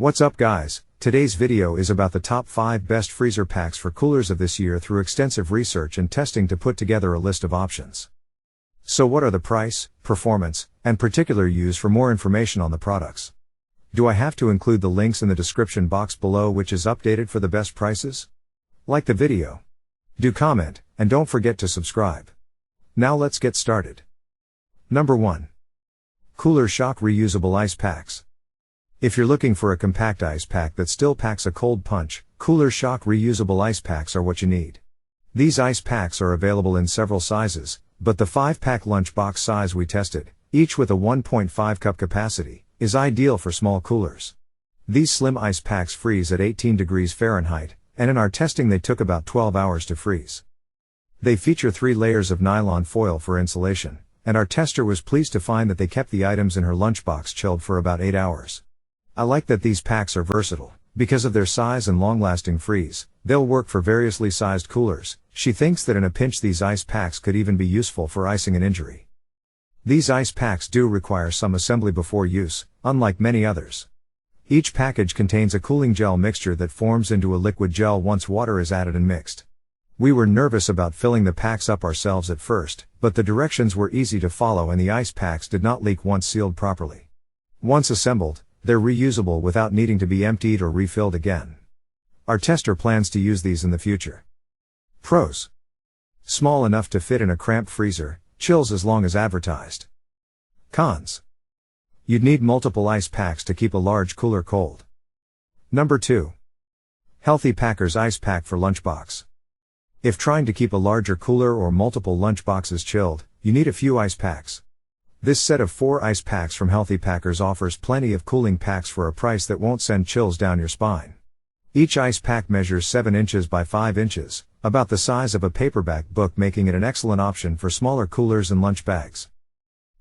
What's up guys, today's video is about the top 5 best freezer packs for coolers of this year through extensive research and testing to put together a list of options. So what are the price, performance, and particular use for more information on the products? Do I have to include the links in the description box below which is updated for the best prices? Like the video. Do comment, and don't forget to subscribe. Now let's get started. Number 1. Cooler Shock Reusable Ice Packs. If you're looking for a compact ice pack that still packs a cold punch, Cooler Shock Reusable Ice Packs are what you need. These ice packs are available in several sizes, but the 5-pack lunchbox size we tested, each with a 1.5 cup capacity, is ideal for small coolers. These slim ice packs freeze at 18 degrees Fahrenheit, and in our testing they took about 12 hours to freeze. They feature 3 layers of nylon foil for insulation, and our tester was pleased to find that they kept the items in her lunchbox chilled for about 8 hours. I like that these packs are versatile. Because of their size and long-lasting freeze, they'll work for variously sized coolers. She thinks that in a pinch these ice packs could even be useful for icing an injury. These ice packs do require some assembly before use, unlike many others. Each package contains a cooling gel mixture that forms into a liquid gel once water is added and mixed. We were nervous about filling the packs up ourselves at first, but the directions were easy to follow and the ice packs did not leak once sealed properly. Once assembled, they're reusable without needing to be emptied or refilled again. Our tester plans to use these in the future. Pros. Small enough to fit in a cramped freezer, chills as long as advertised. Cons. You'd need multiple ice packs to keep a large cooler cold. Number 2. Healthy Packers Ice Pack for Lunchbox. If trying to keep a larger cooler or multiple lunchboxes chilled, you need a few ice packs. This set of 4 ice packs from Healthy Packers offers plenty of cooling packs for a price that won't send chills down your spine. Each ice pack measures 7 inches by 5 inches, about the size of a paperback book, making it an excellent option for smaller coolers and lunch bags.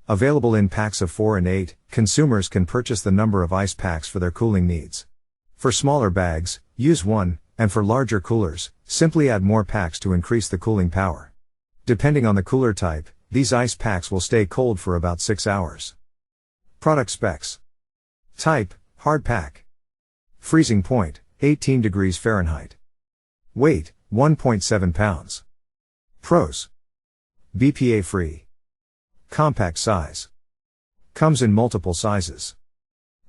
Available in packs of 4 and 8, consumers can purchase the number of ice packs for their cooling needs. For smaller bags, use 1, and for larger coolers, simply add more packs to increase the cooling power. Depending on the cooler type, these ice packs will stay cold for about 6 hours. Product specs. Type, hard pack. Freezing point, 18 degrees Fahrenheit. Weight, 1.7 pounds. Pros. BPA free. Compact size. Comes in multiple sizes.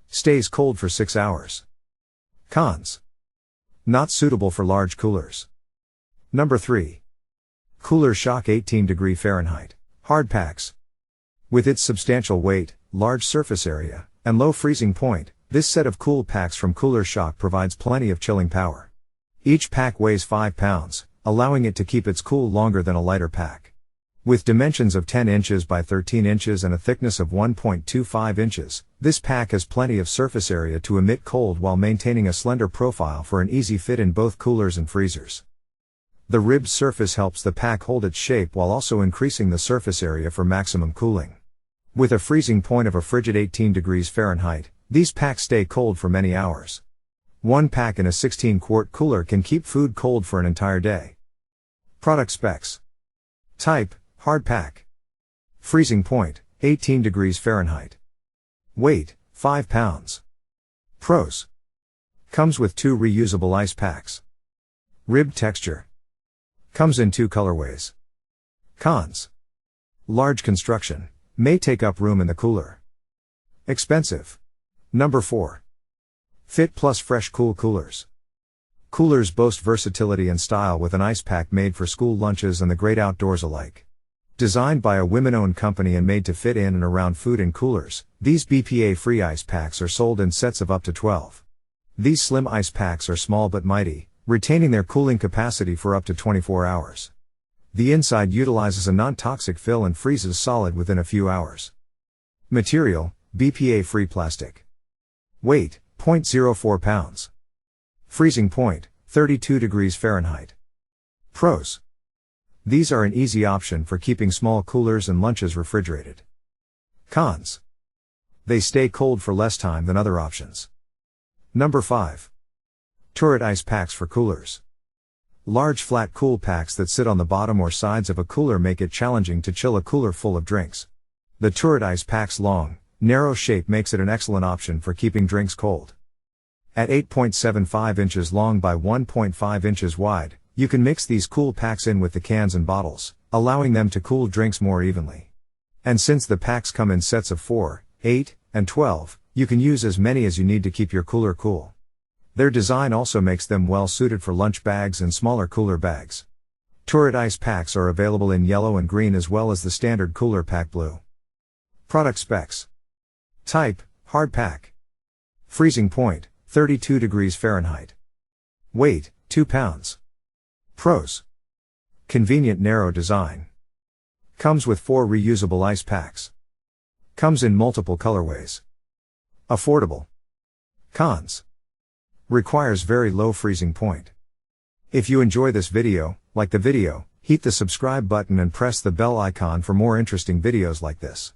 Stays cold for 6 hours. Cons. Not suitable for large coolers. Number 3. Cooler Shock 18 degree Fahrenheit. Hard packs. With its substantial weight, large surface area, and low freezing point, this set of cool packs from Cooler Shock provides plenty of chilling power. Each pack weighs 5 pounds, allowing it to keep its cool longer than a lighter pack. With dimensions of 10 inches by 13 inches and a thickness of 1.25 inches, this pack has plenty of surface area to emit cold while maintaining a slender profile for an easy fit in both coolers and freezers. The ribbed surface helps the pack hold its shape while also increasing the surface area for maximum cooling. With a freezing point of a frigid 18 degrees Fahrenheit, these packs stay cold for many hours. One pack in a 16-quart cooler can keep food cold for an entire day. Product specs. Type, hard pack. Freezing point, 18 degrees Fahrenheit. Weight, 5 pounds. Pros. Comes with 2 reusable ice packs. Ribbed texture. Comes in 2 colorways. Cons. Large construction. May take up room in the cooler. Expensive. Number 4. Fit Plus Fresh Cool Coolers. Coolers boast versatility and style with an ice pack made for school lunches and the great outdoors alike. Designed by a women-owned company and made to fit in and around food in coolers, these BPA-free ice packs are sold in sets of up to 12. These slim ice packs are small but mighty, retaining their cooling capacity for up to 24 hours. The inside utilizes a non-toxic fill and freezes solid within a few hours. Material, BPA-free plastic. Weight, 0.04 pounds. Freezing point, 32 degrees Fahrenheit. Pros. These are an easy option for keeping small coolers and lunches refrigerated. Cons. They stay cold for less time than other options. Number 5. TOURIT Ice Packs for Coolers. Large flat cool packs that sit on the bottom or sides of a cooler make it challenging to chill a cooler full of drinks. The TOURIT Ice Pack's long, narrow shape makes it an excellent option for keeping drinks cold. At 8.75 inches long by 1.5 inches wide, you can mix these cool packs in with the cans and bottles, allowing them to cool drinks more evenly. And since the packs come in sets of 4, 8, and 12, you can use as many as you need to keep your cooler cool. Their design also makes them well suited for lunch bags and smaller cooler bags. TOURIT ice packs are available in yellow and green as well as the standard cooler pack blue. Product specs. Type, hard pack. Freezing point, 32 degrees Fahrenheit. Weight, 2 pounds. Pros. Convenient narrow design. Comes with 4 reusable ice packs. Comes in multiple colorways. Affordable. Cons. Requires very low freezing point. If you enjoy this video, like the video, hit the subscribe button and press the bell icon for more interesting videos like this.